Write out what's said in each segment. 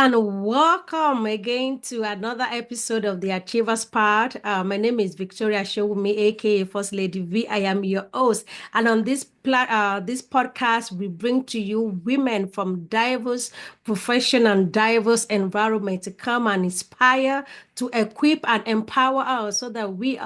and welcome again to another episode of the Achievers Part. My name is Victoria Showumi, aka First Lady V. I am your host, and on this podcast, we bring to you women from diverse profession and diverse environment to come and inspire, to equip and empower us, so that we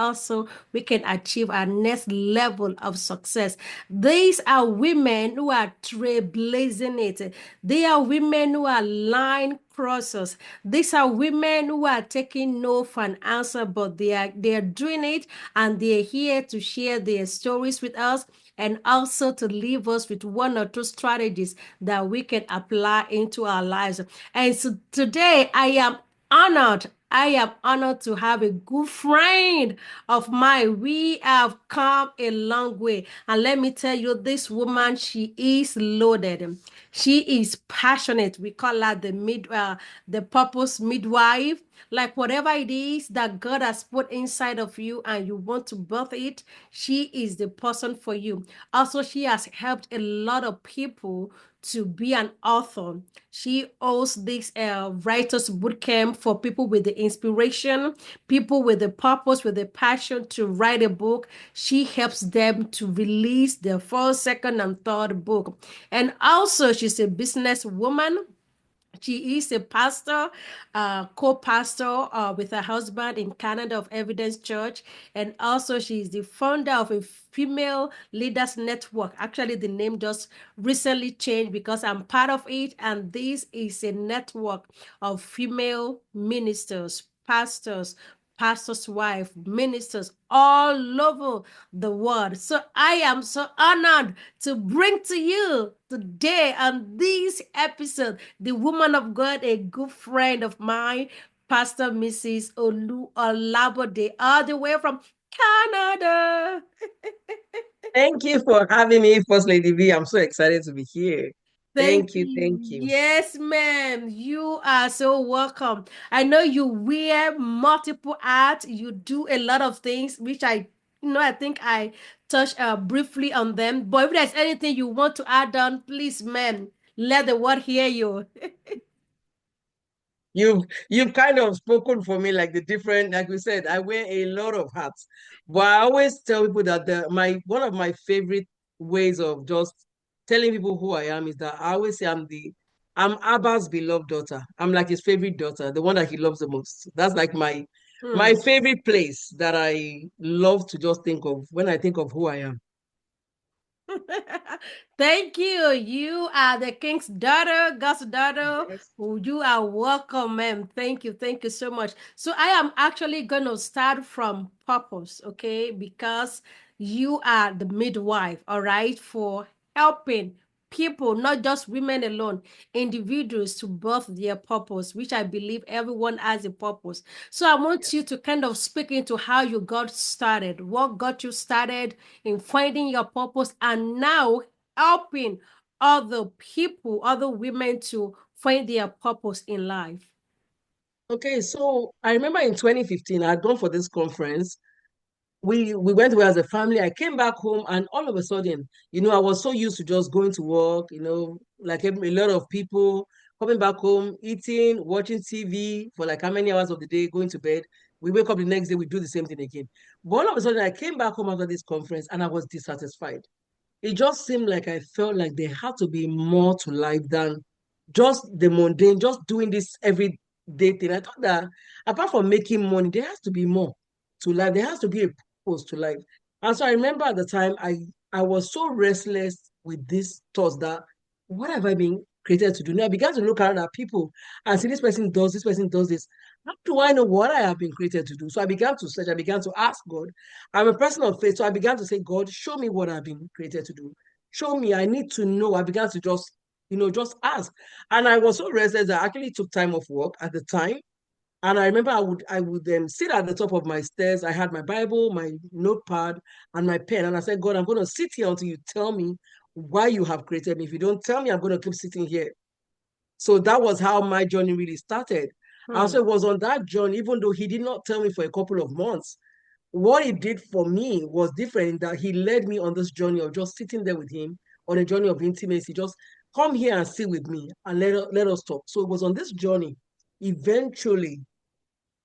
can achieve our next level of success. These are women who are trailblazing it. They are women who are line crossers. These are women who are taking no for an answer, but they are doing it, and they're here to share their stories with us, and also to leave us with one or two strategies that we can apply into our lives. And so today honored. I am honored to have a good friend of mine. We have come a long way. And let me tell you, this woman, she is loaded. She is passionate. We call her the purpose midwife. Like whatever it is that God has put inside of you and you want to birth it, she is the person for you. Also, she has helped a lot of people to be an author. She hosts this writers boot camp for people with the inspiration, people with the purpose, with the passion to write a book. She helps them to release their first, second, and third book. And also, she's a businesswoman. She is a pastor, co-pastor with her husband in Canada of Evidence Church. And also she is the founder of a female leaders network. Actually, the name just recently changed because I'm part of it. And this is a network of female ministers, pastor's wife, ministers all over the world. So I am so honored to bring to you today on this episode the woman of God, a good friend of mine, Pastor Mrs. Olu Olabode, all the way from Canada. Thank you for having me, First Lady V. I'm so excited to be here. Thank Thank you. you. Yes, ma'am. You are so welcome. I know you wear multiple hats. You do a lot of things, which I think I touched briefly on them. But if there's anything you want to add on, please, ma'am, let the world hear you. You've kind of spoken for me like the different, like we said, I wear a lot of hats. But I always tell people that my one of my favorite ways of just telling people who I am is that I always say I'm Abba's beloved daughter. I'm like his favorite daughter, the one that he loves the most. That's like my Hmm. favorite place that I love to just think of when I think of who I am. Thank you. You are the king's daughter, God's daughter. Yes. You are welcome, ma'am. Thank you. Thank you so much. So I am actually going to start from purpose, okay? Because you are the midwife, all right, for helping people, not just women alone, individuals to birth their purpose, which I believe everyone has a purpose. So I want you to kind of speak into how you got started, what got you started in finding your purpose, and now helping other people, other women to find their purpose in life. Okay, so I remember in 2015, I had gone for this conference. We went away as a family. I came back home, and all of a sudden, I was so used to just going to work, like a lot of people coming back home, eating, watching TV for like how many hours of the day, going to bed. We wake up the next day, we do the same thing again. But all of a sudden, I came back home after this conference and I was dissatisfied. It just seemed like I felt like there had to be more to life than just the mundane, just doing this everyday thing. I thought that apart from making money, there has to be more to life. There has to be a purpose to life. And so I remember at the time I was so restless with this thoughts that what have I been created to do? Now I began to look around at people and see this person does this. How do I know what I have been created to do? So I began to search, I began to ask God. I'm a person of faith, so I began to say, God, show me what I've been created to do. Show me, I need to know. I began to just ask. And I was so restless that I actually took time off work at the time. And I remember I would sit at the top of my stairs. I had my Bible, my notepad, and my pen. And I said, God, I'm going to sit here until you tell me why you have created me. If you don't tell me, I'm going to keep sitting here. So that was how my journey really started. And so Hmm. it was on that journey, even though he did not tell me for a couple of months, what he did for me was different in that he led me on this journey of just sitting there with him on a journey of intimacy, just come here and sit with me and let us talk. So it was on this journey. Eventually,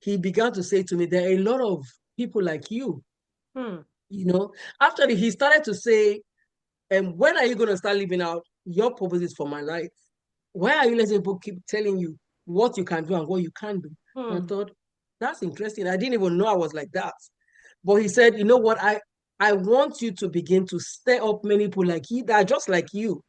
he began to say to me, there are a lot of people like you, Hmm. you know. After he started to say, and when are you going to start living out your purposes for my life? Why are you letting people keep telling you what you can do and what you can't do? And I Hmm. thought, that's interesting. I didn't even know I was like that. But he said, you know what? I want you to begin to stir up many people like you that are just like you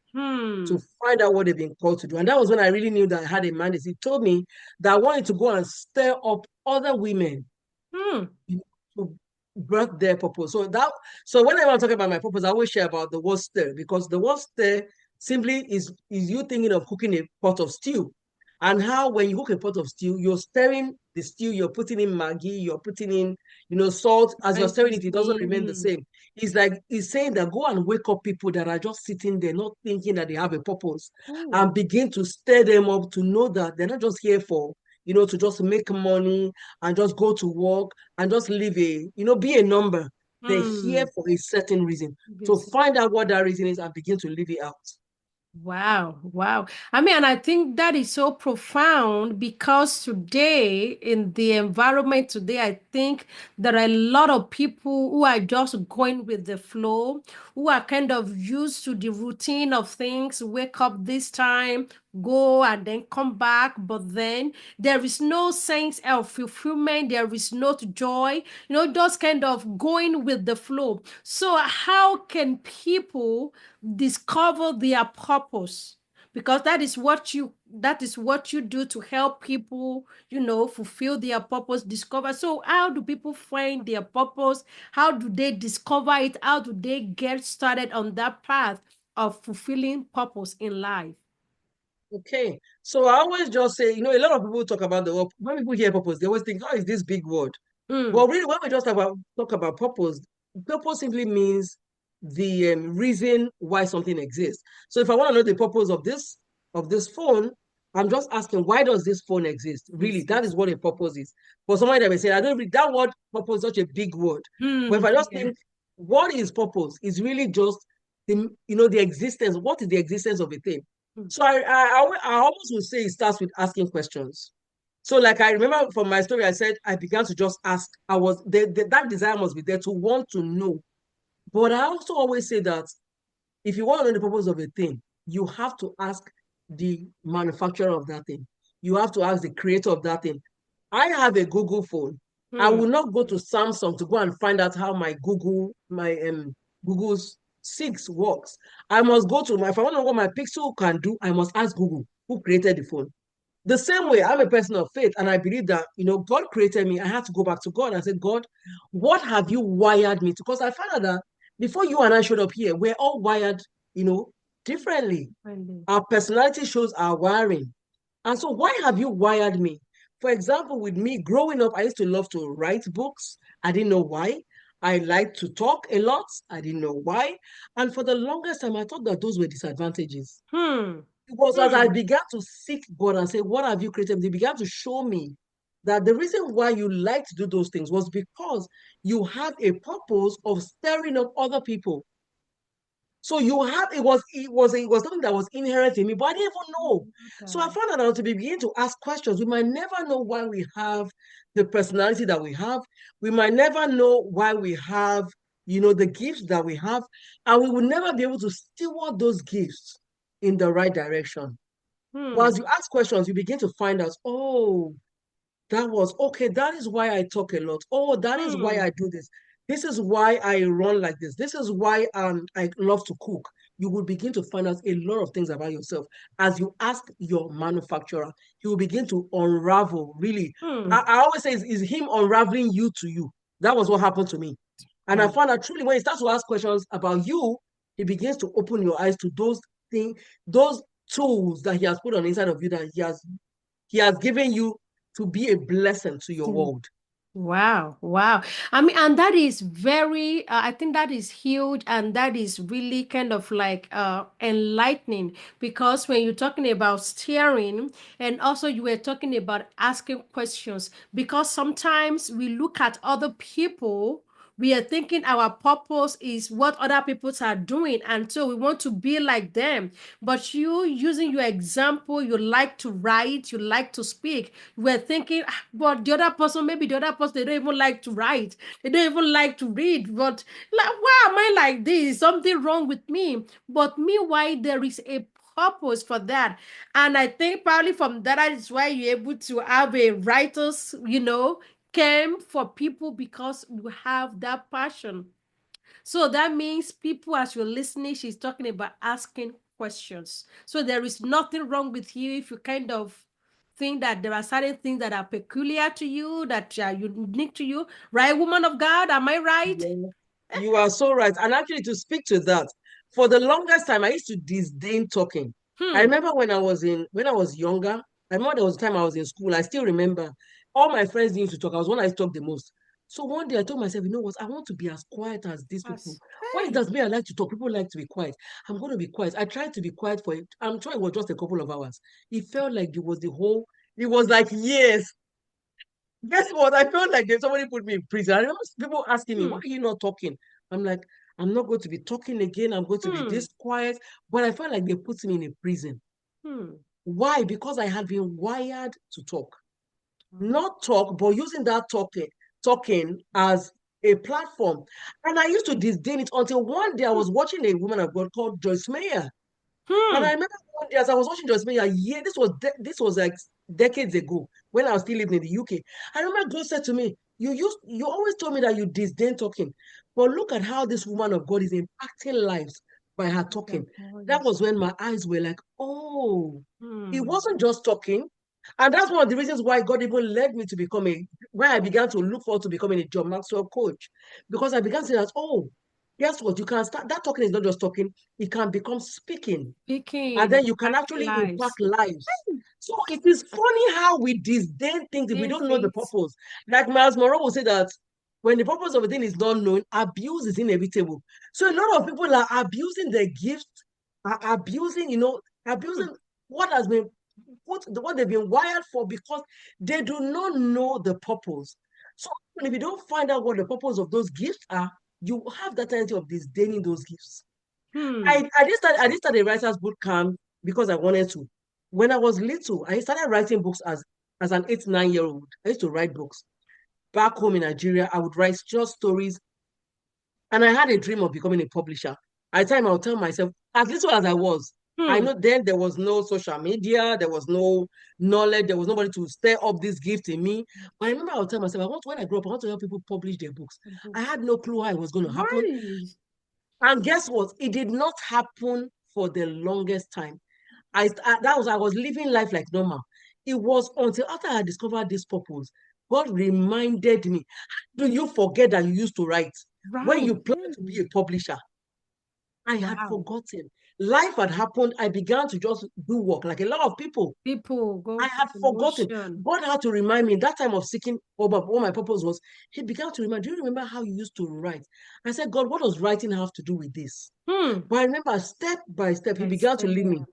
to Hmm. find out what they've been called to do. And that was when I really knew that I had a mandate. He told me that I wanted to go and stir up other women, Hmm. you know, to birth their purpose. So whenever I'm talking about my purpose, I always share about the word stir, because the word stir simply is you thinking of cooking a pot of stew. And how when you cook a pot of stew, you're stirring the stew, you're putting in Maggi, you're putting in, salt. As you're Thank stirring you. it, it doesn't remain the Hmm. same. It's like he's saying that go and wake up people that are just sitting there, not thinking that they have a purpose, Ooh. and begin to stir them up to know that they're not just here for, to just make money and just go to work and just live be a number. They're here Hmm. for a certain reason. So Yes. find out what that reason is and begin to live it out. Wow, wow. I mean, and I think that is so profound because today, in the environment today, I think there are a lot of people who are just going with the flow, who are kind of used to the routine of things, wake up this time, go and then come back. But then there is no sense of fulfillment, there is no joy, just kind of going with the flow. So, how can people discover their purpose? Because that is what you do to help people, fulfill their purpose, discover. So how do people find their purpose? How do they discover it? How do they get started on that path of fulfilling purpose in life? Okay. So I always just say, a lot of people talk about the word. When people hear purpose, they always think, oh, is this big word? Mm. But really, when we just talk about purpose, purpose simply means the reason why something exists. So if I want to know the purpose of this phone, I'm just asking, why does this phone exist? Really, Yes, that yes. is what a purpose is. For somebody that may say, I don't read that word purpose is such a big word. But if I just Yeah. think, what is purpose? Is really just the existence. What is the existence of a thing? Mm. So I almost would say it starts with asking questions. So, like I remember from my story, I said I began to just ask. That desire must be there to want to know. But I also always say that if you want to know the purpose of a thing, you have to ask the manufacturer of that thing. You have to ask the creator of that thing. I have a Google phone. I Mm. will not go to Samsung to go and find out how Google's 6 works. I must go to my if I want to know what my Pixel can do, I must ask Google who created the phone. The same way, I'm a person of faith, and I believe that God created me. I had to go back to God and say, God, what have you wired me to? Because I found out that before you and I showed up here, we're all wired, you know, differently. Really. Our personality shows our wiring. And so, why have you wired me? For example, with me growing up, I used to love to write books. I didn't know why. I liked to talk a lot. I didn't know why. And for the longest time, I thought that those were disadvantages. Hmm. It was as I Hmm. began to seek God and say, what have you created? He began to show me that the reason why you like to do those things was because you have a purpose of stirring up other people. So it was something that was inherent in me, but I didn't even know. So I Okay. found out to begin to ask questions. We might never know why we have the personality that we have. We might never know why we have, the gifts that we have, and we will never be able to steward those gifts in the right direction. But Hmm. as you ask questions, you begin to find out, oh, that was okay. That is why I talk a lot. Oh, that is why Hmm. I do this. This is why I run like this. This is why I love to cook. You will begin to find out a lot of things about yourself as you ask your manufacturer. He will begin to unravel. Really, Hmm. I always say is him unraveling you to you. That was what happened to me, and I Wow. found out truly when he starts to ask questions about you, he begins to open your eyes to those things, those tools that he has put on the inside of you that he has given you to be a blessing to your world. Wow, wow. I mean, and that is very, I think that is huge and that is really kind of like enlightening because when you're talking about steering and also you were talking about asking questions, because sometimes we look at other people We are thinking our purpose is what other people are doing, and so we want to be like them. But you, using your example, you like to write, you like to speak. We're thinking, "Ah, but the other person, maybe the other person, they don't even like to write, they don't even like to read. But like, why am I like this? Something wrong with me." But meanwhile, there is a purpose for that. And I think probably from that is why you're able to have a writers, came for people, because you have that passion. So that means people, as you're listening, she's talking about asking questions. So there is nothing wrong with you if you kind of think that there are certain things that are peculiar to you, that are unique to you. Right, woman of God? Am I right? Yeah. You are so right. And actually, to speak to that, for the longest time, I used to disdain talking. I Hmm. remember when I was younger, I remember there was a time I was in school. I still remember all my friends used to talk. I was one I talked the most. So one day I told myself, you know what? I want to be as quiet as these people. As, Why it hey. does me I like to talk? People like to be quiet. I'm going to be quiet. I tried to be quiet for it. I'm sure it was just a couple of hours. It felt like it was like years. Guess what? I felt like if somebody put me in prison. I remember people asking me, why Hmm. are you not talking? I'm like, I'm not going to be talking again. I'm going to be Hmm. this quiet. But I felt like they put me in a prison. Hmm. Why? Because I had been wired to talk. Oh. Not talk, but using that talking as a platform. And I used to disdain it until one day I was watching a woman of God called Joyce Meyer. And I Hmm. remember one day as I was watching Joyce Meyer, yeah, this was like decades ago when I was still living in the UK. I remember God said to me, you always told me that you disdain talking, but look at how this woman of God is impacting lives by her Their talking. That voice. was when my eyes were like, oh, it Hmm. wasn't just talking. And that's one of the reasons why God even led me to where I began to look forward to becoming a John Maxwell coach. Because I began to say that, oh, guess what? You can start, that talking is not just talking, it can become speaking, and Speaking, then you can impacting actually impact lives. lives. So it is funny how we disdain things if we Doing don't know the things. purpose. Like Miles Monroe will say that when the purpose of a thing is not known, abuse is inevitable. So a lot of people are abusing their gift, are abusing, Hmm. abusing what has been what they've been wired for because they do not know the purpose. So if you don't find out what the purpose of those gifts are, you have that tendency of disdaining those gifts. Hmm. I did start a writer's boot camp because I wanted to. When I was little, I started writing books as an 8, 9 year old. I used to write books. Back home in Nigeria, I would write short stories, and I had a dream of becoming a publisher. At the time, I would tell myself, as little as I was, I Hmm. know then there was no social media, there was no knowledge, there was nobody to stir up this gift in me. But I remember I would tell myself, when I grow up, I want to help people publish their books. The I books. had no clue how it was going to happen. Right. And guess what? It did not happen for the longest time. I was living life like normal. It was until after I discovered this purpose, God reminded me, do you forget that you used to write when Right. you plan to be a publisher? I had Wow. forgotten. Life had happened. I began to just do work like a lot of people. People go I through had forgotten. emotion. God had to remind me in that time of seeking what my purpose was. He began to remind, do you remember how you used to write? I said, God, what does writing have to do with this? Hmm. But I remember step by step, he I began to lead said, me.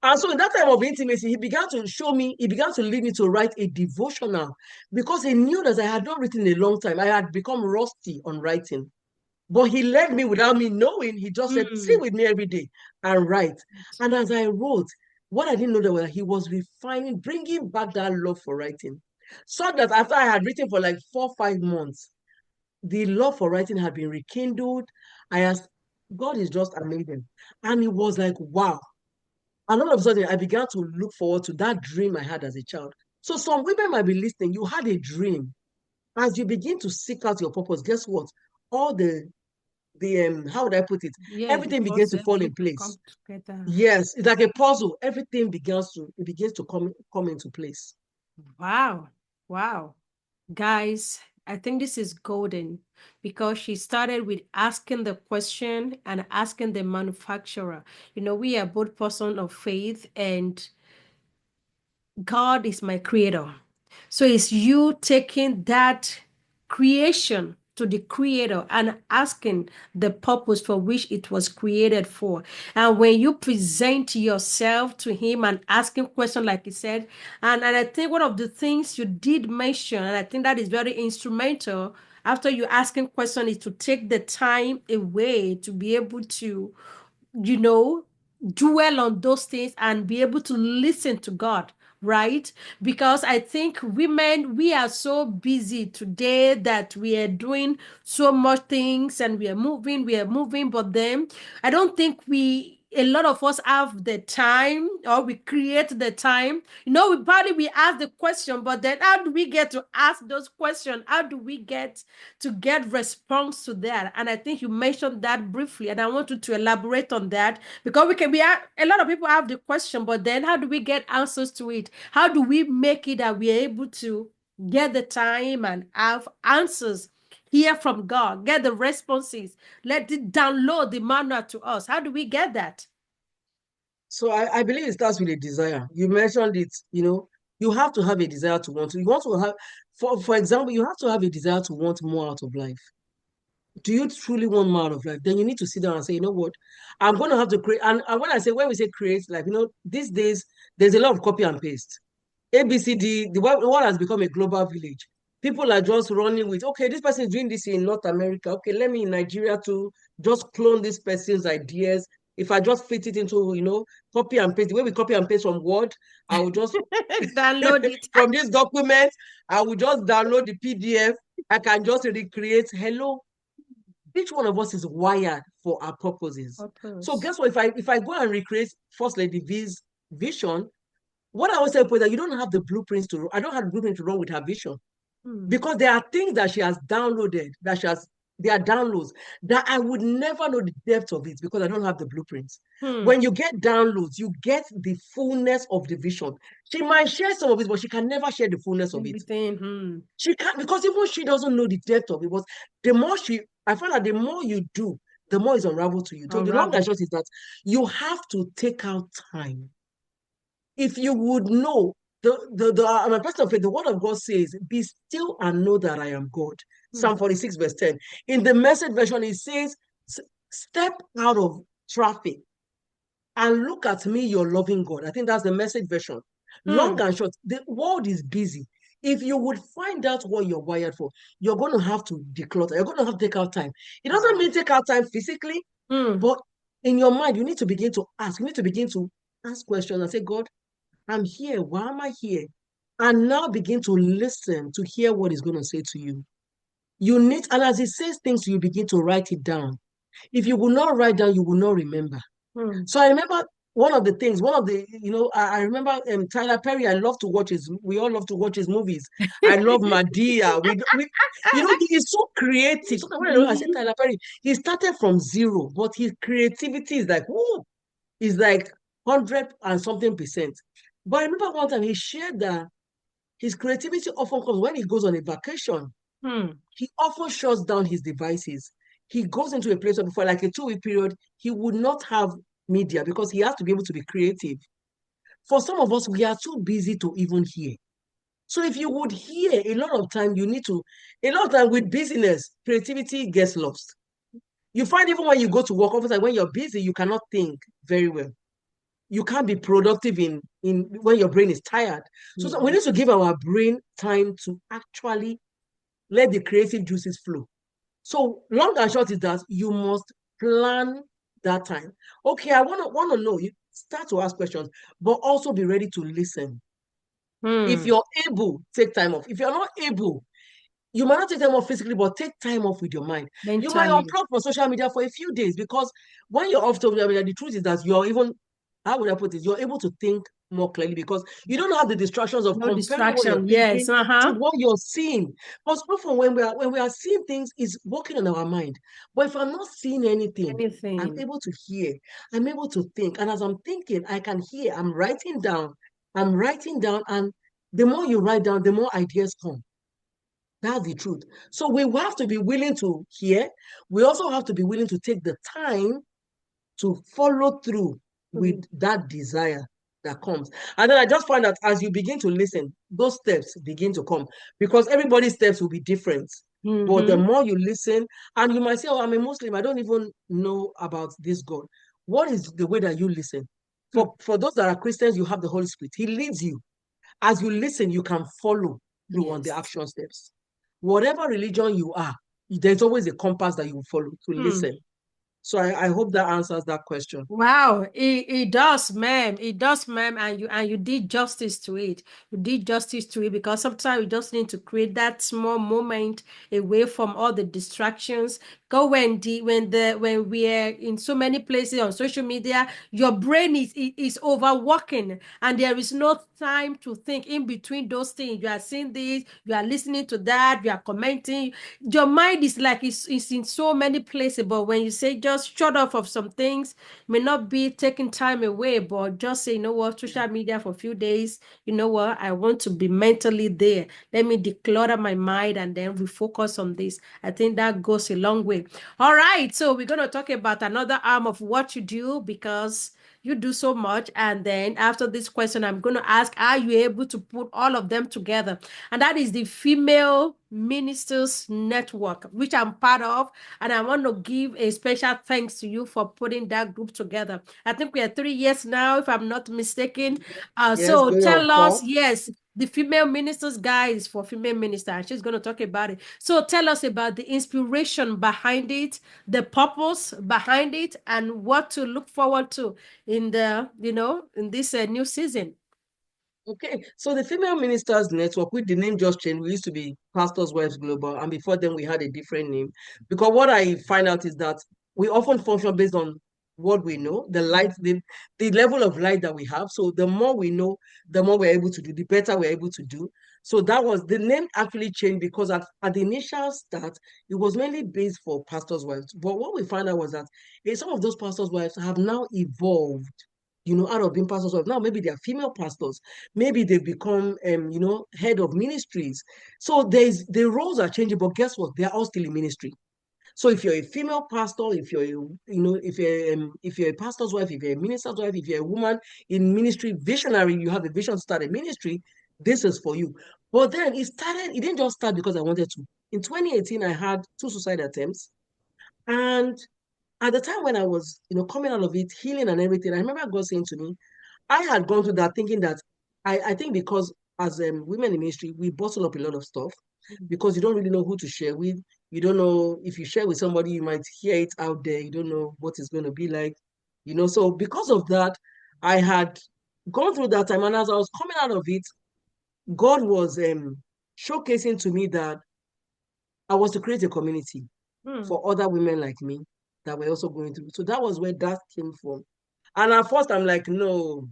And so in that time of intimacy, he began to show me, he began to lead me to write a devotional because he knew that I had not written in a long time. I had become rusty on writing. But he led me without me knowing. He just said, sit hmm. with me every day and write. And as I wrote, what I didn't know that was he was refining, bringing back that love for writing. So that after I had written for like 4, 5 months, the love for writing had been rekindled. I asked, God is just amazing. And it was like, wow. And all of a sudden, I began to look forward to that dream I had as a child. So some women might be listening. You had a dream. As you begin to seek out your purpose, guess what? All the how would I put it? Yes, Everything because begins to they fall begin in to place. come together. Yes, it's like a puzzle. Everything begins to come into place. Wow. Wow. Guys, I think this is golden because she started with asking the question and asking the manufacturer. We are both person of faith, and God is my creator. So it's you taking that creation to the creator and asking the purpose for which it was created for. And when you present yourself to him and asking questions, like he said, and I think one of the things you did mention, and I think that is very instrumental, after you asking question is to take the time away to be able to, you know, dwell on those things and be able to listen to God, right? Because I think women, we are so busy today that we are doing so much things and we are moving, but then I don't think a lot of us have the time, or we create the time. We ask the question, but then how do we get to ask those questions? How do we get to get response to that? And I think you mentioned that briefly, and I want you to elaborate on that, because we can be a lot of people have the question, but then how do we get answers to it? How do we make it that we are able to get the time and have answers, hear from God, get the responses, let it download the manual to us? How do we get that? So I believe it starts with a desire. You mentioned it, you have to have a desire to want to. You want to have, for example, you have to have a desire to want more out of life. Do you truly want more out of life? Then you need to sit down and say, you know what, I'm going to have to create. And when we say create, like, these days, there's a lot of copy and paste. ABCD, the world has become a global village. People are just running with, okay, this person is doing this in North America. Okay, let me in Nigeria to just clone this person's ideas. If I just fit it into, copy and paste, the way we copy and paste from Word, I will just, Download it. from this document, I will just download the PDF. I can just recreate. Hello, each one of us is wired for our purposes. So Purpose. guess what? If I go and recreate First Lady V's vision, what I always tell people is that you don't have the blueprints to. I don't have the blueprint to run with her vision, Hmm. because there are things that she has downloaded, they are downloads that I would never know the depth of it because I don't have the blueprints. Hmm. When you get downloads, you get the fullness of the vision. She might share some of it, but she can never share the fullness of it. Everything. Hmm. She can't, because even she doesn't know the depth of it. But I find that the more you do, the more it's unraveled to you. So the long and Unravel. short is that you have to take out time. If you would know, my personal faith, the word of God says, be still and know that I am God. Hmm. Psalm 46, verse 10. In the message version, it says, step out of traffic and look at me, your loving God. I think that's the message version. Long Hmm. and short, the world is busy. If you would find out what you're wired for, you're going to have to declutter. You're going to have to take out time. It doesn't Wow. mean take out time physically, Hmm. but in your mind, you need to begin to ask. You need to begin to ask questions and say, God, I'm here. Why am I here? And now begin to listen to hear what he's going to say to you. And as he says things, you begin to write it down. If you will not write down, you will not remember. Hmm. So I remember I remember Tyler Perry. We all love to watch his movies. I love Madea. He's so creative. Sometimes when I say Mhm. Tyler Perry, he started from zero, but his creativity is like, whoo, is like 100 and something percent. But I remember one time he shared that his creativity often comes when he goes on a vacation. Hmm. He often shuts down his devices. He goes into a place where for like a 2-week period, he would not have media because he has to be able to be creative. For some of us, we are too busy to even hear. So if you would hear, a lot of time with business, creativity gets lost. You find even when you go to work, often when you're busy, you cannot think very well. You can't be productive in when your brain is tired. So we Yeah. need to give our brain time to actually let the creative juices flow. So long and short is that you must plan that time. Okay, I want to know. You start to ask questions, but also be ready to listen. If Hmm. you're able, take time off. If you're not able, you might not take time off physically, but take time off with your mind. You might Mentally. unplug from social media for a few days because when you're off social media, the truth is that how would I put it? You're able to think more clearly because you don't have the distractions of No comparing what you're distraction. Yes. thinking to Uh-huh. what you're seeing. Because often when we are seeing things, it's working on our mind. But if I'm not seeing anything, I'm Anything. able to hear, I'm able to think. And as I'm thinking, I can hear, I'm writing down, and the more you write down, the more ideas come. That's the truth. So we have to be willing to hear. We also have to be willing to take the time to follow through with Hmm. that desire that comes. And then I just find that as you begin to listen, those steps begin to come because everybody's steps will be different. But the Mm-hmm. more you listen, and you might say, oh, I'm a Muslim, I don't even know about this God. What is the way that you listen? Hmm. For those that are Christians, you have the Holy Spirit. He leads you. As you listen, you can follow through on the Yes. action steps. whatever religion you are, there's always a compass that you follow to Hmm. listen. So I hope that answers that question. Wow, it does, ma'am. It does, ma'am, and you did justice to it. You did justice to it because sometimes you just need to create that small moment away from all the distractions. Go when we are in so many places on social media, your brain is overworking, and there is no time to think in between those things. You are seeing this, you are listening to that, you are commenting. Your mind is like it's in so many places, but when you say just shut off of some things, may not be taking time away, but just say, you know what, social media for a few days, you know what, I want to be mentally there. Let me declutter my mind and then we focus on this. I think that goes a long way. All right, so we're going to talk about another arm of what you do because you do so much. And then after this question, I'm going to ask, are you able to put all of them together? And that is the Female Ministers Network, which I'm part of. And I want to give a special thanks to you for putting that group together. I think we are 3 years now, if I'm not mistaken. Yes, So going on tell us, 4. yes, the female ministers guide is for female minister, and she's going to talk about it. So tell us about the inspiration behind it, the purpose behind it, and what to look forward to in in this new season. Okay, so the Female Ministers Network, with the name just changed, we used to be Pastors Wives Global, and before then we had a different name. Because what I find out is that we often function based on what we know, the light, the level of light that we have. So the more we know, the more we're able to do, the better we're able to do. So that was the name actually changed because at the initial start, it was mainly based for pastors' wives. But what we found out was that some of those pastors' wives have now evolved, out of being pastors' wives. Now maybe they are female pastors. Maybe they've become, head of ministries. So the roles are changing, but guess what? They are all still in ministry. So if you're a female pastor, if you're a pastor's wife, if you're a minister's wife, if you're a woman in ministry, visionary, you have a vision to start a ministry, this is for you. But then it didn't just start because I wanted to. In 2018, I had 2 suicide attempts. And at the time when I was, coming out of it, healing and everything, I remember God saying to me, I had gone through that thinking that I think because as women in ministry, we bottle up a lot of stuff because you don't really know who to share with. You don't know if you share with somebody, you might hear it out there. You don't know what it's going to be like. So because of that, I had gone through that time. And as I was coming out of it, God was showcasing to me that I was to create a community Hmm. for other women like me that were also going through. So that was where that came from. And at first, I'm like, no,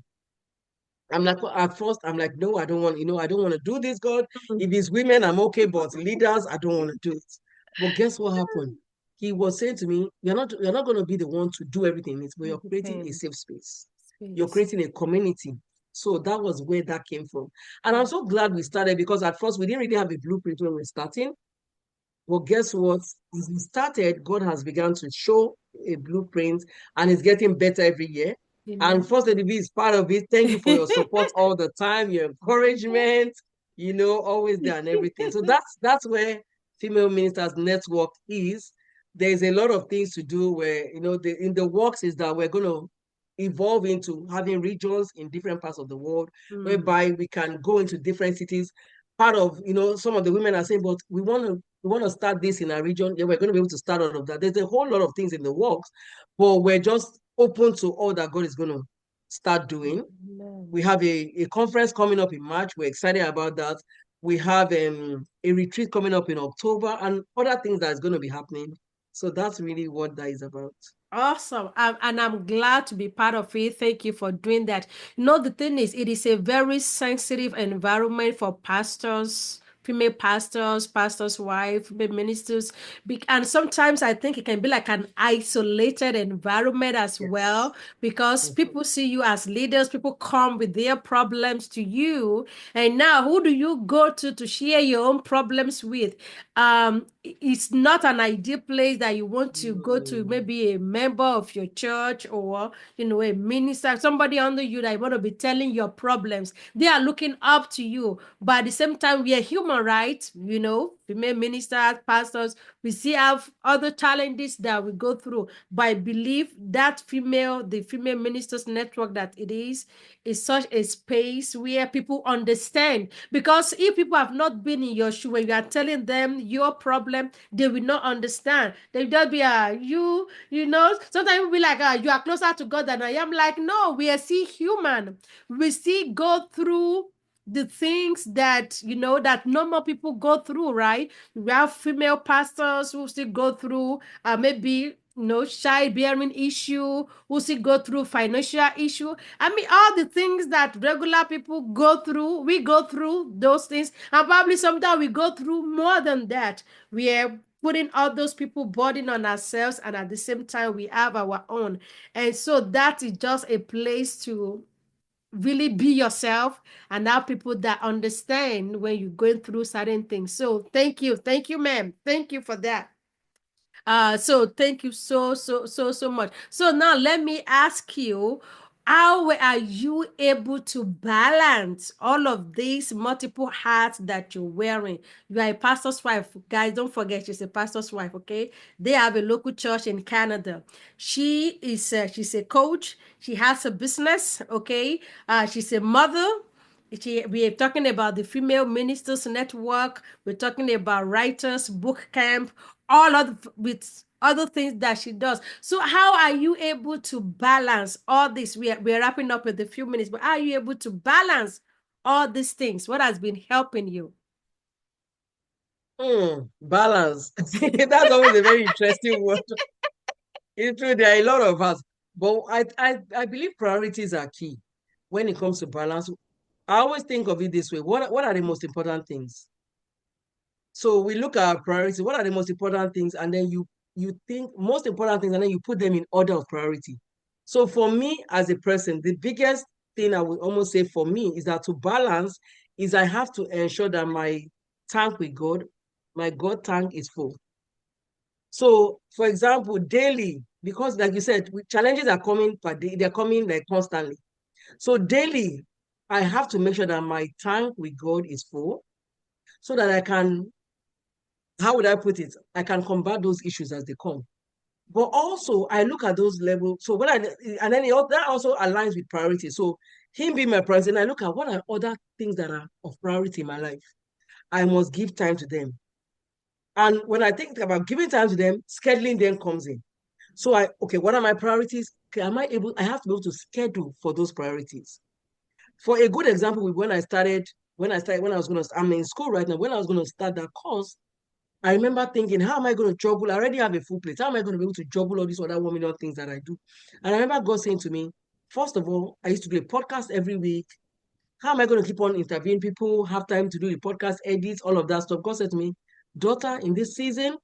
at first, I'm like, no, I don't want, I don't want to do this, God. If it's women, I'm okay, but leaders, I don't want to do it. But guess what happened? He was saying to me, you're not going to be the one to do everything in it, but you're creating a Everything. safe space. You're Space. creating a community. So that was where that came from. And I'm so glad we started because at first we didn't really have a blueprint when we were starting. Well, guess what? As we started, God has begun to show a blueprint and it's getting better every year. And Amen. First Lady V is part of it. Thank you for your support all the time, your encouragement, always there and everything. So that's where Female Ministers Network is. There's a lot of things to do where, in the works is that we're going to evolve into having regions in different parts of the world, Hmm. whereby we can go into different cities. Part of, some of the women are saying, but we want to start this in our region. Yeah, we're going to be able to start out of that. There's a whole lot of things in the works, but we're just open to all that God is going to start doing. Amen. We have a conference coming up in March. We're excited about that. We have a retreat coming up in October and other things that's going to be happening. So that's really what that is about. Awesome. And I'm glad to be part of it. Thank you for doing that. The thing is, it is a very sensitive environment for pastors, female pastors, pastors' wife, female ministers. And sometimes I think it can be like an isolated environment as Yes. well, because Mhm. people see you as leaders, people come with their problems to you. And now, who do you go to share your own problems with? It's not an ideal place that you want to go to, Mm. maybe a member of your church or a minister, somebody under you that you want to be telling your problems. They are looking up to you, but at the same time we are human common, right? Female ministers, pastors, we still have other challenges that we go through. But I believe that the female ministers network that it is such a space where people understand. Because if people have not been in your shoe, when you are telling them your problem, they will not understand. They will just be, sometimes we'll be like, you are closer to God than I am. Like, no, we are still human. We still go through the things that that normal people go through, right? We have female pastors who still go through maybe childbearing issue, who still go through financial issue. I mean, all the things that regular people go through, we go through those things, and probably sometimes we go through more than that. We are putting all those people burden on ourselves, and at the same time we have our own. And so that is just a place to really be yourself and have people that understand when you're going through certain things. So thank you, ma'am. Thank you for that. So thank you so much. So now let me ask you, how are you able to balance all of these multiple hats that you're wearing? You are a pastor's wife, guys. Don't forget, she's a pastor's wife. Okay, they have a local church in Canada. She's a coach. She has a business. Okay, she's a mother. We are talking about the Female Ministers Network. We're talking about writers, book camp, all of with other things that she does. So how are you able to balance all this? We're wrapping up with a few minutes, but how are you able to balance all these things? What has been helping you? Balance. That's always a very interesting word. It's true, there are a lot of us, but I believe priorities are key when it comes to balance. I always think of it this way. What are the most important things? So we look at our priorities. What are the most important things? And then you think most important things, and then you put them in order of priority. So for me as a person, the biggest thing I would almost say for me is that to balance is I have to ensure that my tank with God, my God tank is full. So, for example, daily, because like you said, challenges are coming per day, they're coming like constantly. So daily, I have to make sure that my tank with God is full so that I can, how would I put it? I can combat those issues as they come. But also, I look at those levels. So and then that also aligns with priority. So him being my president, I look at what are other things that are of priority in my life. I must give time to them. And when I think about giving time to them, scheduling them comes in. So okay, what are my priorities? Okay, I have to be able to schedule for those priorities. For a good example, I'm in school right now. When I was going to start that course, I remember thinking, how am I going to juggle? I already have a full plate. How am I going to be able to juggle all these other 1 million things that I do? And I remember God saying to me, first of all, I used to do a podcast every week. How am I going to keep on interviewing people, have time to do the podcast edits, all of that stuff? God said to me, daughter, in this season,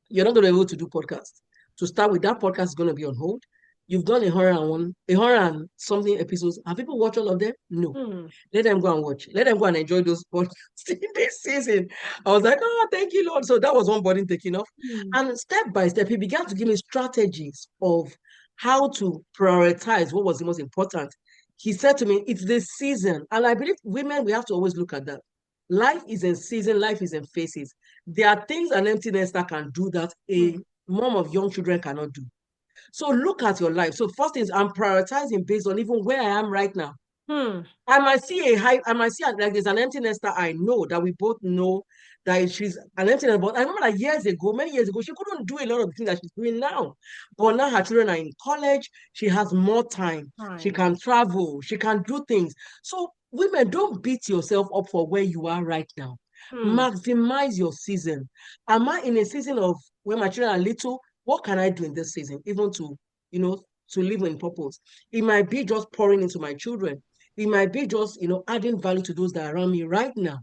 you're not going to be able to do podcasts. To start with, that podcast is going to be on hold. You've done 100 and something episodes. Have people watched all of them? No. Let them go and watch. Let them go and enjoy those podcasts in this season. I was like, oh, thank you, Lord. So that was one burden taken off. And step by step, he began to give me strategies of how to prioritize what was the most important. He said to me, it's this season. And I believe women, we have to always look at that. Life is in season, life is in phases. There are things an empty nester can do that a mom of young children cannot do. So look at your life. So first thing is I'm prioritizing based on even where I am right now. I might see like there's an empty nester I know that we both know that she's an empty nester. But I remember that many years ago, she couldn't do a lot of the things that she's doing now. But now her children are in college, she has more time. She can travel, she can do things. So women, don't beat yourself up for where you are right now. Maximize your season. Am I in a season of when my children are little? What can I do in this season, even to live in purpose? It might be just pouring into my children. It might be just, adding value to those that are around me right now.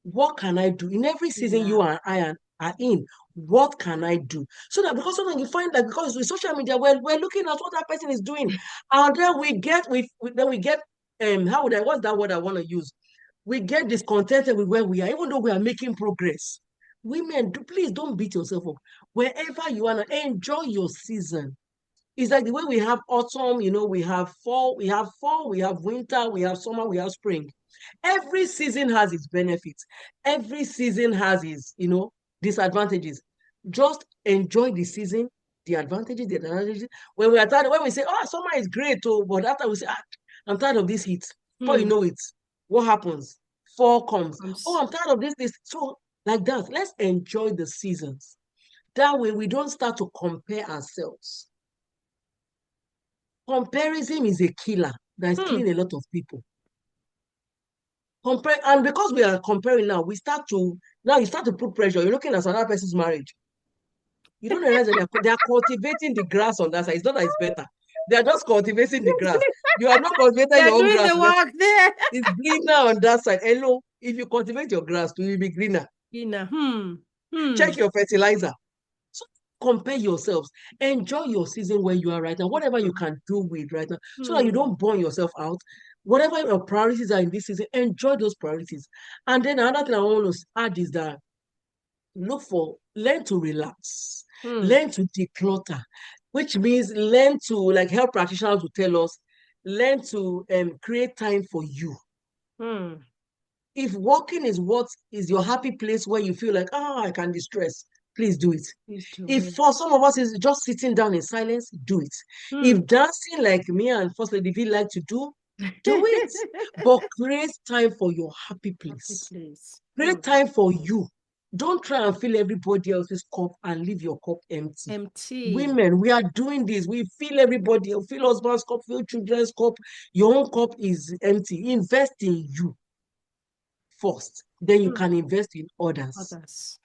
What can I do? In every season you and I are in, what can I do? So that because sometimes you find that because with social media, we're looking at what that person is doing. And then we get, what's that word I want to use? We get discontented with where we are, even though we are making progress. Women, please don't beat yourself up. Wherever you are, enjoy your season. It's like the way we have autumn, we have fall, we have winter, we have summer, we have spring. Every season has its benefits. Every season has its, disadvantages. Just enjoy the season, the advantages, the advantages. When we are tired, when we say, oh, summer is great, oh, but after we say, I'm tired of this heat. Before you know it, what happens? Fall comes. Oh, I'm tired of this. So, like that, let's enjoy the seasons. That way, we don't start to compare ourselves. Comparison is a killer that is killing a lot of people. Compare, and because we are comparing now, you start to put pressure. You're looking at another person's marriage. You don't realize that they are cultivating the grass on that side. It's not that it's better. They are just cultivating the grass. You are not cultivating They're your own doing grass. the work there. It's greener on that side. Hello, if you cultivate your grass, it will be greener. Check your fertilizer. So compare yourselves. Enjoy your season where you are right now, whatever you can do with right now, so that you don't burn yourself out. Whatever your priorities are in this season, enjoy those priorities. And then another thing I want to add is that learn to relax, learn to declutter, which means learn to, like health practitioners will tell us, learn to create time for you. If walking is what is your happy place where you feel like, I can distress, please do it. If for some of us is just sitting down in silence, do it. If dancing like me and First Lady V like to do it. But create time for your happy place. Create time for you. Don't try and fill everybody else's cup and leave your cup empty. Women, we are doing this. We fill everybody, fill husband's cup, fill children's cup. Your own cup is empty. Invest in you first. Then you can invest in others.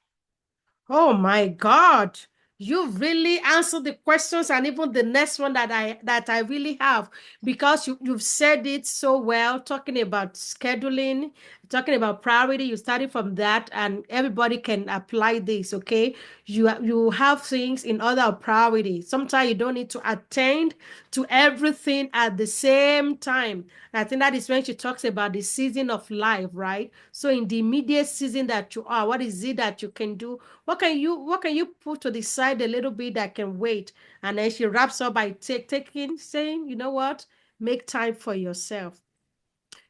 Oh my God. You really answered the questions and even the next one that I really have, because you've said it so well, talking about scheduling, talking about priority. You started from that, and everybody can apply this, okay? You have things in order of priority. Sometimes you don't need to attend to everything at the same time. I think that is when she talks about the season of life, right? So in the immediate season that you are, what is it that you can do? What can you put to the side a little bit that can wait? And then she wraps up by saying, you know what? Make time for yourself.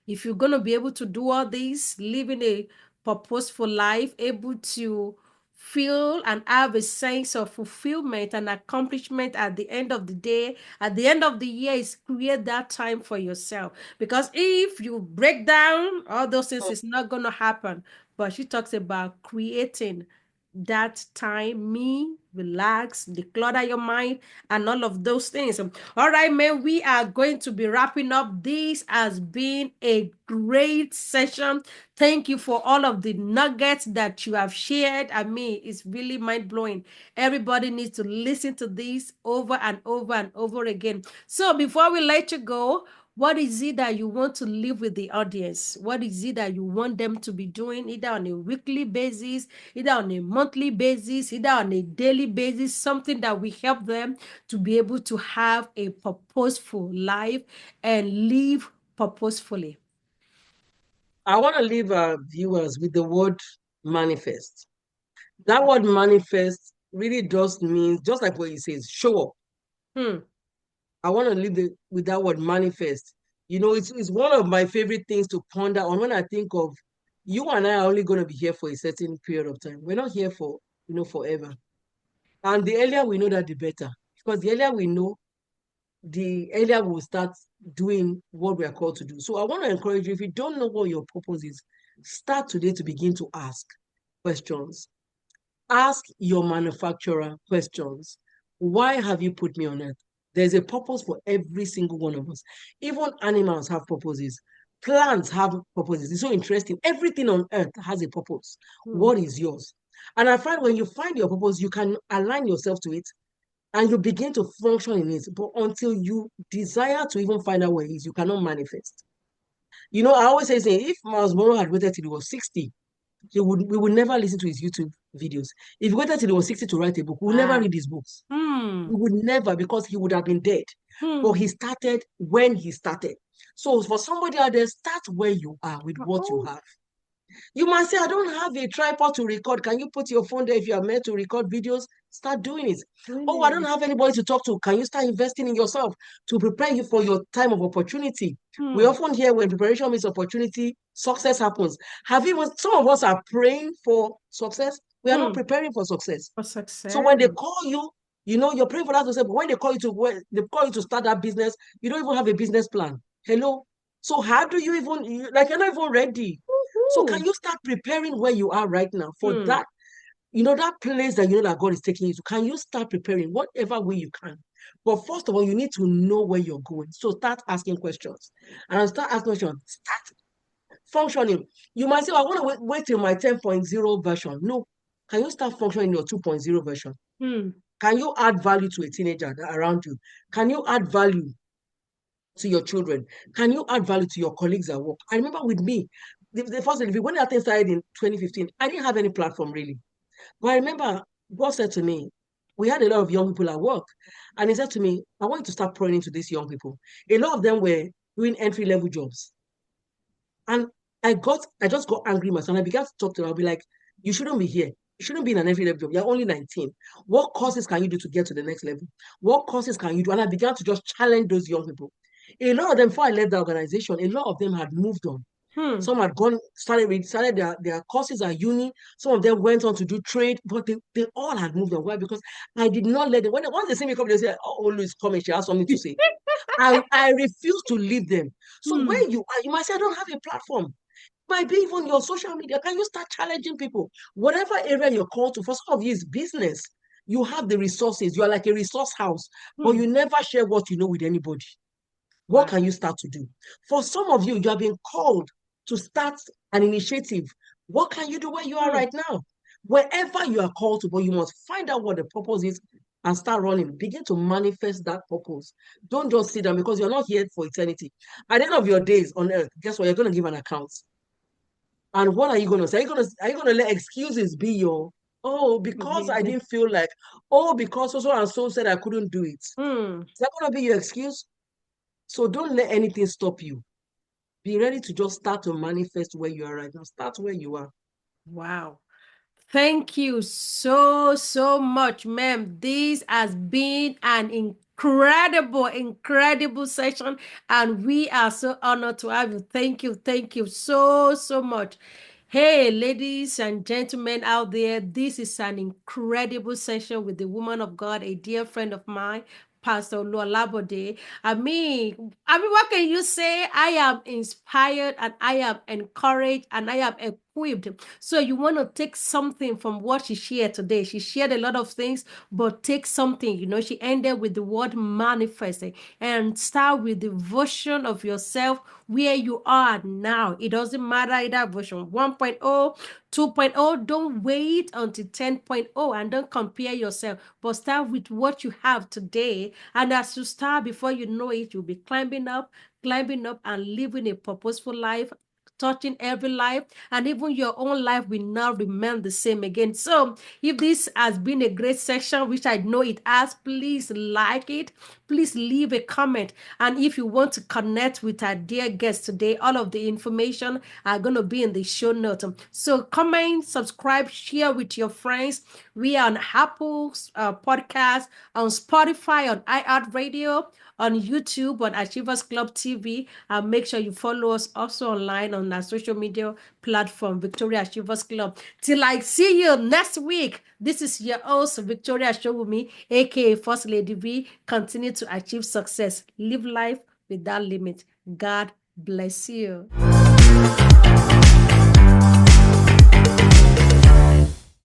If you're going to be able to do all this, living a purposeful life, able to feel and have a sense of fulfillment and accomplishment at the end of the day, at the end of the year, is create that time for yourself. Because if you break down all those things, it's not going to happen. But she talks about creating that time, relax, declutter your mind, and all of those things. All right, man, we are going to be wrapping up. This has been a great session. Thank you for all of the nuggets that you have shared. I mean, it's really mind-blowing. Everybody needs to listen to this over and over and over again. So before we let you go, what is it that you want to leave with the audience? What is it that you want them to be doing, either on a weekly basis, either on a monthly basis, either on a daily basis, something that will help them to be able to have a purposeful life and live purposefully? I want to leave our viewers with the word manifest. That word manifest really does mean, just like what it says, show up. I want to leave with that word manifest. It's one of my favorite things to ponder on when I think of you and I are only going to be here for a certain period of time. We're not here for, forever. And the earlier we know that, the better. Because the earlier we know, the earlier we'll start doing what we are called to do. So I want to encourage you, if you don't know what your purpose is, start today to begin to ask questions. Ask your manufacturer questions. Why have you put me on earth? There's a purpose for every single one of us. Even animals have purposes. Plants have purposes. It's so interesting. Everything on earth has a purpose. What is yours? And I find when you find your purpose, you can align yourself to it and you begin to function in it. But until you desire to even find out what it is, you cannot manifest. I always say, if Miles Monroe had waited till he was 60, we would never listen to his YouTube videos. If he waited till he was 60 to write a book, we would never read his books. We would never, because he would have been dead. But he started when he started. So for somebody out there, start where you are with what you have. You might say, I don't have a tripod to record. Can you put your phone there if you are meant to record videos? Start doing it. Oh, I don't have anybody to talk to. Can you start investing in yourself to prepare you for your time of opportunity? We often hear when preparation meets opportunity, success happens. Have you even, some of us are praying for success. We are not preparing for success. For So when they success. call you, you're praying for that success, but when they call you to start that business, you don't even have a business plan. Hello. So how do you even, like, you're not even ready. So can Woohoo. you start preparing where you are right now for Hmm. that, that place that that God is taking you to? Can you start preparing whatever way you can? But first of all, you need to know where you're going. So start asking questions. And start asking questions. Start functioning. You might say, I want to wait till my 10.0 version. No. Can you start functioning in your 2.0 version? Hmm. Can you add value to a teenager around you? Can you add value to your children? Can you add value to your colleagues at work? I remember with me, the first interview, when that thing started in 2015, I didn't have any platform really. But I remember God said to me, we had a lot of young people at work. And he said to me, I want you to start pouring into these young people. A lot of them were doing entry-level jobs. And I just got angry myself. And I began to talk to them. I'll be like, you shouldn't be here. You shouldn't be in an entry level job. You're only 19. What courses can you do to get to the next level? What courses can you do? And I began to just challenge those young people. A lot of them, before I left the organization, a lot of them had moved on. Hmm. Some had started their courses at uni. Some of them went on to do trade, but they all had moved on. Why? Because I did not let them. Once they see me come, they say, "Oh, Olu is coming. She has something to say." I refuse to leave them. So Hmm. where you are, you might say, I don't have a platform. Might be even your social media. Can you start challenging people? Whatever area you're called to, for some of you is business. You have the resources. You are like a resource house, but Hmm. you never share what you know with anybody. What Wow. can you start to do? For some of you, you have been called to start an initiative. What can you do where you are Hmm. right now? Wherever you are called to, but you must find out what the purpose is and start running. Begin to manifest that purpose. Don't just sit down because you're not here for eternity. At the end of your days on earth, guess what? You're going to give an account. And what are you going to say? Are you going to let excuses be your, oh, because I didn't feel like, oh, because so and so said I couldn't do it? Is Hmm. that going to be your excuse? So don't let anything stop you. Be ready to just start to manifest where you are right now. Start where you are. Wow. Thank you so, so much, ma'am. This has been an incredible session, and we are so honored to have you. Thank you so, so much. Hey, ladies and gentlemen out there, this is an incredible session with the woman of God, a dear friend of mine, Pastor Olu Olabode. What can you say? I am inspired and I am encouraged and I am equipped. So you want to take something from what she shared today. She shared a lot of things, but take something. She ended with the word manifesting and start with the version of yourself where you are now. It doesn't matter either version 1.0, 2.0. Don't wait until 10.0 and don't compare yourself, but start with what you have today. And as you start, before you know it, you'll be climbing up and living a purposeful life, touching every life, and even your own life will not remain the same again. So if this has been a great session, which I know it has, please like it, please leave a comment. And if you want to connect with our dear guest today, all of the information are going to be in the show notes. So comment, subscribe, share with your friends. We are on Apple Podcast, on Spotify, on iHeartRadio, on YouTube, on Achievers Club TV, and make sure you follow us also online on our social media platform, Victoria Achievers Club. Till I see you next week, this is your host, Victoria Showumi, aka First Lady V. Continue to achieve success. Live life without limit. God bless you.